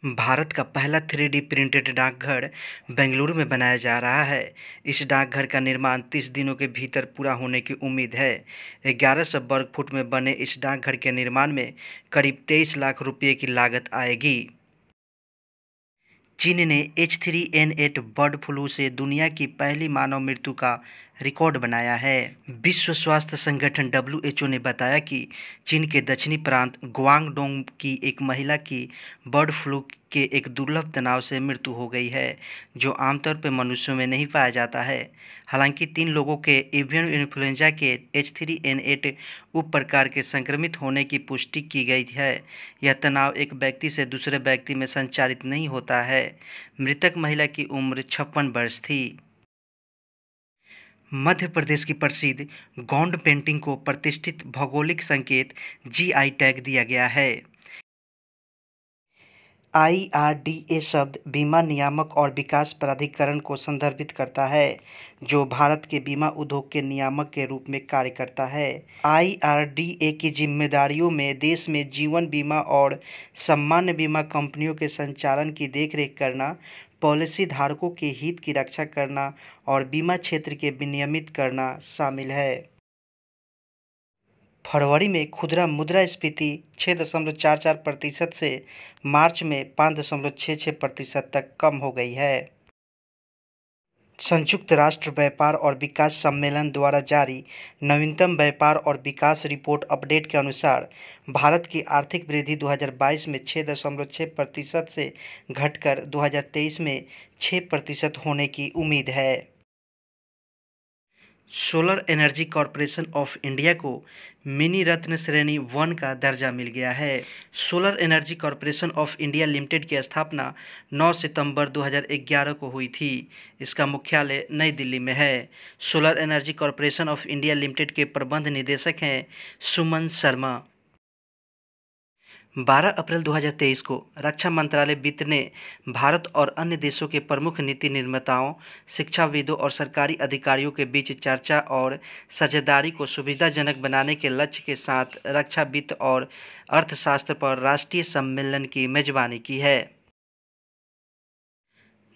भारत का पहला 3D printed डाकघर बेंगलुरु में बनाया जा रहा है। इस डाकघर का निर्माण 30 दिनों के भीतर पूरा होने की उम्मीद है। 1100 वर्ग फुट में बने इस डाकघर के निर्माण में करीब 23 लाख रुपये की लागत आएगी। चीन ने H3N8 बर्ड फ्लू से दुनिया की पहली मानव मृत्यु का रिकॉर्ड बनाया है। विश्व स्वास्थ्य संगठन WHO ने बताया कि चीन के दक्षिणी प्रांत ग्वांगडोंग की एक महिला की बर्ड फ्लू के एक दुर्लभ तनाव से मृत्यु हो गई है, जो आमतौर पर मनुष्यों में नहीं पाया जाता है। हालांकि 3 लोगों के एवियन इन्फ्लुएंजा के H3N8 उप प्रकार के संक्रमित होने की पुष्टि की गई है। यह तनाव एक व्यक्ति से दूसरे व्यक्ति में संचारित नहीं होता है। मृतक महिला की उम्र 56 वर्ष थी। मध्य प्रदेश की प्रसिद्ध गौंड पेंटिंग को प्रतिष्ठित भौगोलिक संकेत GI टैग दिया गया है। IRDA शब्द बीमा नियामक और विकास प्राधिकरण को संदर्भित करता है, जो भारत के बीमा उद्योग के नियामक के रूप में कार्य करता है। IRDA की जिम्मेदारियों में देश में जीवन बीमा और सामान्य बीमा कंपनियों के संचालन की देखरेख करना, पॉलिसी धारकों के हित की रक्षा करना और बीमा क्षेत्र के विनियमित करना शामिल है। फरवरी में खुदरा मुद्रास्फीति 6.44% से मार्च में 5.66% तक कम हो गई है। संयुक्त राष्ट्र व्यापार और विकास सम्मेलन द्वारा जारी नवीनतम व्यापार और विकास रिपोर्ट अपडेट के अनुसार भारत की आर्थिक वृद्धि 2022 में 6.6% से घटकर 2023 में 6% होने की उम्मीद है। Solar energy corporation of India को मिनी रत्न श्रेणी 1 का दर्जा मिल गया है। Solar energy corporation of India limited की स्थापना 9 सितंबर 2011 को हुई थी। इसका मुख्यालय नई दिल्ली में है। Solar energy corporation of India limited के प्रबंध निदेशक हैं सुमन शर्मा। 12 अप्रैल 2023 को रक्षा मंत्रालय वित्त ने भारत और अन्य देशों के प्रमुख नीति निर्माताओं, शिक्षाविदों और सरकारी अधिकारियों के बीच चर्चा और साझेदारी को सुविधाजनक बनाने के लक्ष्य के साथ रक्षा वित्त और अर्थशास्त्र पर राष्ट्रीय सम्मेलन की मेजबानी की है।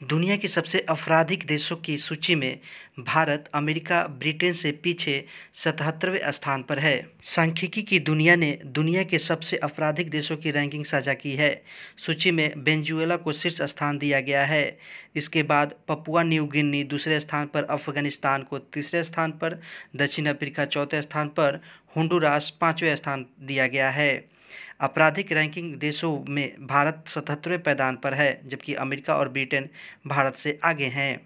दुनिया के सबसे आपराधिक देशों की सूची में भारत अमेरिका ब्रिटेन से पीछे 77वें स्थान पर है। सांख्यिकी की दुनिया ने दुनिया के सबसे आपराधिक देशों की रैंकिंग साझा की है। सूची में वेनेजुएला को शीर्ष स्थान दिया गया है। इसके बाद पपुआ न्यू गिनी दूसरे स्थान पर, अफगानिस्तान को तीसरे स्थान पर, दक्षिण अफ्रीका चौथे स्थान पर, होंडुरास 5वें स्थान दिया गया है। आपराधिक रैंकिंग देशों में भारत 77वें पायदान पर है, जबकि अमेरिका और ब्रिटेन भारत से आगे हैं।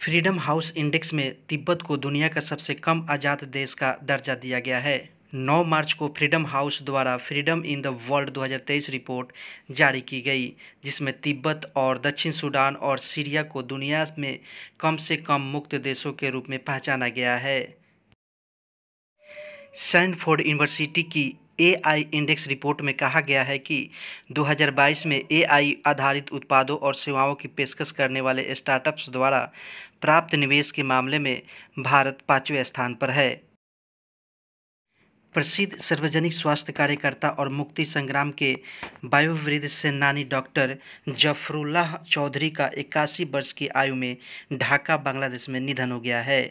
फ्रीडम हाउस इंडेक्स में तिब्बत को दुनिया का सबसे कम आज़ाद देश का दर्जा दिया गया है। 9 मार्च को फ्रीडम हाउस द्वारा freedom in the world 2023 report जारी की गई, जिसमें तिब्बत और दक्षिण सूडान और सीरिया को दुनिया में कम से कम मुक्त देशों के रूप में पहचाना गया है। स्टैनफोर्ड यूनिवर्सिटी की AI इंडेक्स रिपोर्ट में कहा गया है कि 2022 में AI आधारित उत्पादों और सेवाओं की पेशकश करने वाले स्टार्टअप्स द्वारा प्राप्त निवेश के मामले में भारत 5वें स्थान पर है। प्रसिद्ध सार्वजनिक स्वास्थ्य कार्यकर्ता और मुक्ति संग्राम के वयोवृद्ध सेनानी डॉक्टर जफरुल्लाह चौधरी का 81 वर्ष की आयु में ढाका, बांग्लादेश में निधन हो गया है।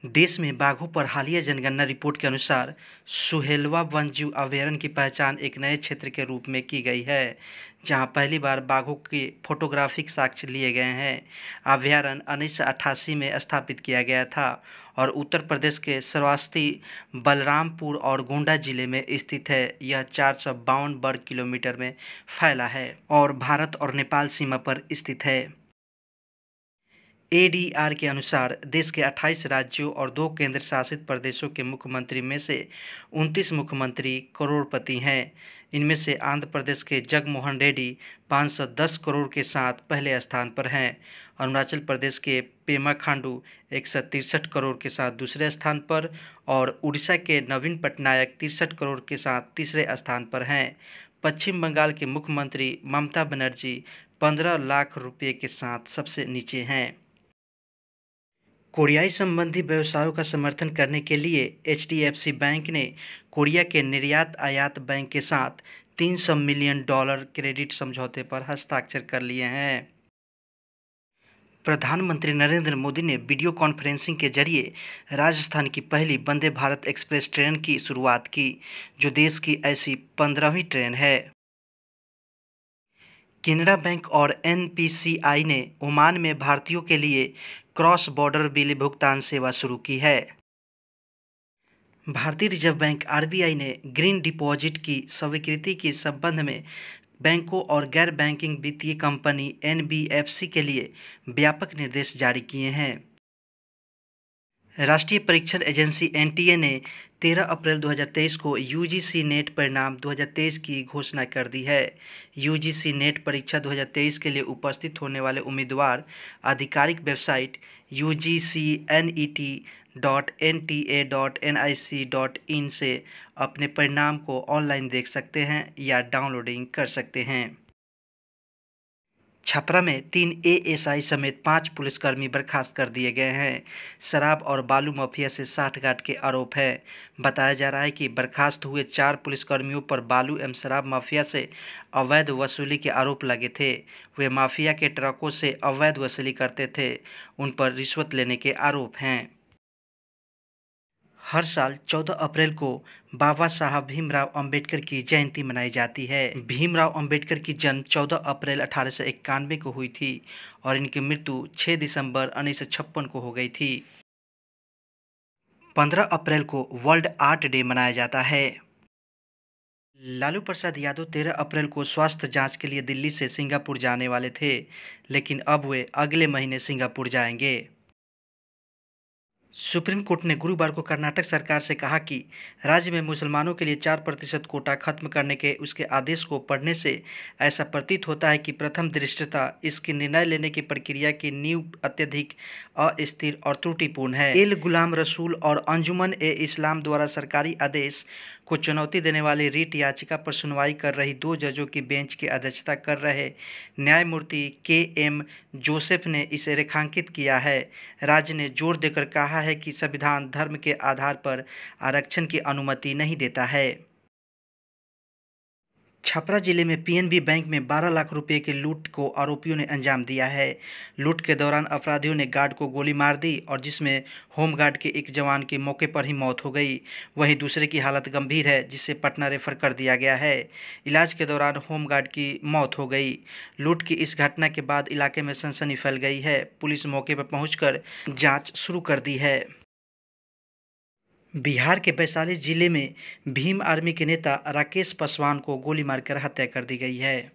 देश में बाघों पर हालिया जनगणना रिपोर्ट के अनुसार सुहेलवा वन्यजीव अभयारण्य की पहचान एक नए क्षेत्र के रूप में की गई है, जहां पहली बार बाघों के फोटोग्राफिक साक्ष्य लिए गए हैं। अभयारण्य 1988 में स्थापित किया गया था और उत्तर प्रदेश के श्रावस्ती, बलरामपुर और गोंडा जिले में स्थित है। यह 452 वर्ग किलोमीटर में फैला है और भारत और नेपाल सीमा पर स्थित है। ADR के अनुसार देश के 28 राज्यों और 2 केंद्र शासित प्रदेशों के मुख्यमंत्री में से 29 मुख्यमंत्री करोड़पति हैं। इनमें से आंध्र प्रदेश के जगनमोहन रेड्डी 510 करोड़ के साथ पहले स्थान पर हैं। अरुणाचल प्रदेश के पेमा खांडू 163 करोड़ के साथ दूसरे स्थान पर और उड़ीसा के नवीन पटनायक 63 करोड़ के साथ तीसरे स्थान पर हैं। पश्चिम बंगाल के मुख्यमंत्री ममता बनर्जी 15 लाख रुपये के साथ सबसे नीचे हैं। कोरियाई संबंधी व्यवसायों का समर्थन करने के लिए HDFC बैंक ने कोरिया के निर्यात आयात बैंक के साथ $300 मिलियन क्रेडिट समझौते पर हस्ताक्षर कर लिए हैं। प्रधानमंत्री नरेंद्र मोदी ने वीडियो कॉन्फ्रेंसिंग के जरिए राजस्थान की पहली वंदे भारत एक्सप्रेस ट्रेन की शुरुआत की, जो देश की ऐसी 15वीं ट्रेन है। केनरा बैंक और एनपीसीआई ने ओमान में भारतीयों के लिए क्रॉस बॉर्डर बिल भुगतान सेवा शुरू की है। भारतीय रिजर्व बैंक आरबीआई ने ग्रीन डिपॉजिट की स्वीकृति के संबंध में बैंकों और गैर बैंकिंग वित्तीय कंपनी एनबीएफसी के लिए व्यापक निर्देश जारी किए हैं। राष्ट्रीय परीक्षण एजेंसी एनटीए ने 13 अप्रैल 2023 को यूजीसी नेट परिणाम 2023 की घोषणा कर दी है। यूजीसी नेट परीक्षा 2023 के लिए उपस्थित होने वाले उम्मीदवार आधिकारिक वेबसाइट ugcnet.nta.nic.in से अपने परिणाम को ऑनलाइन देख सकते हैं या डाउनलोडिंग कर सकते हैं। छपरा में 3 एएसआई समेत 5 पुलिसकर्मी बर्खास्त कर दिए गए हैं। शराब और बालू माफिया से साठगांठ के आरोप है। बताया जा रहा है कि बर्खास्त हुए 4 पुलिसकर्मियों पर बालू एवं शराब माफिया से अवैध वसूली के आरोप लगे थे। वे माफिया के ट्रकों से अवैध वसूली करते थे। उन पर रिश्वत लेने के आरोप हैं। हर साल 14 अप्रैल को बाबा साहब भीमराव अंबेडकर की जयंती मनाई जाती है। भीमराव अंबेडकर की जन्म 14 अप्रैल 1891 को हुई थी और इनकी मृत्यु 6 दिसंबर 1956 को हो गई थी। 15 अप्रैल को वर्ल्ड आर्ट डे मनाया जाता है। लालू प्रसाद यादव 13 अप्रैल को स्वास्थ्य जांच के लिए दिल्ली से सिंगापुर जाने वाले थे, लेकिन अब वे अगले महीने सिंगापुर जाएंगे। सुप्रीम कोर्ट ने गुरुवार को कर्नाटक सरकार से कहा कि राज्य में मुसलमानों के लिए 4% कोटा खत्म करने के उसके आदेश को पढ़ने से ऐसा प्रतीत होता है कि प्रथम दृष्टया इसकी निर्णय लेने की प्रक्रिया की नींव अत्यधिक अस्थिर और त्रुटिपूर्ण है। एल गुलाम रसूल और अंजुमन ए इस्लाम द्वारा सरकारी आदेश को चुनौती देने वाली रिट याचिका पर सुनवाई कर रही 2 जजों की बेंच की अध्यक्षता कर रहे न्यायमूर्ति के.एम. जोसेफ ने इसे रेखांकित किया है। राज्य ने जोर देकर कहा है कि संविधान धर्म के आधार पर आरक्षण की अनुमति नहीं देता है। छपरा जिले में पीएनबी बैंक में 12 लाख रुपए की लूट को आरोपियों ने अंजाम दिया है। लूट के दौरान अपराधियों ने गार्ड को गोली मार दी और जिसमें होमगार्ड के एक जवान की मौके पर ही मौत हो गई। वहीं दूसरे की हालत गंभीर है, जिसे पटना रेफर कर दिया गया है। इलाज के दौरान होमगार्ड की मौत हो गई। लूट की इस घटना के बाद इलाके में सनसनी फैल गई है। पुलिस मौके पर पहुंचकर जांच शुरू कर दी है। बिहार के वैशाली जिले में भीम आर्मी के नेता राकेश पासवान को गोली मारकर हत्या कर दी गई है।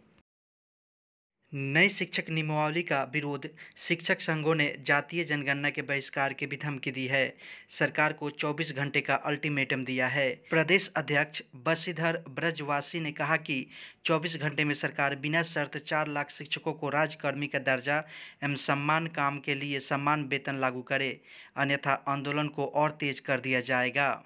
नई शिक्षक नियमावली का विरोध, शिक्षक संघों ने जातीय जनगणना के बहिष्कार की भी धमकी दी है। सरकार को 24 घंटे का अल्टीमेटम दिया है। प्रदेश अध्यक्ष बंशीधर ब्रजवासी ने कहा कि 24 घंटे में सरकार बिना शर्त 4 लाख शिक्षकों को राजकर्मी का दर्जा एवं सम्मान काम के लिए समान वेतन लागू करे, अन्यथा आंदोलन को और तेज कर दिया जाएगा।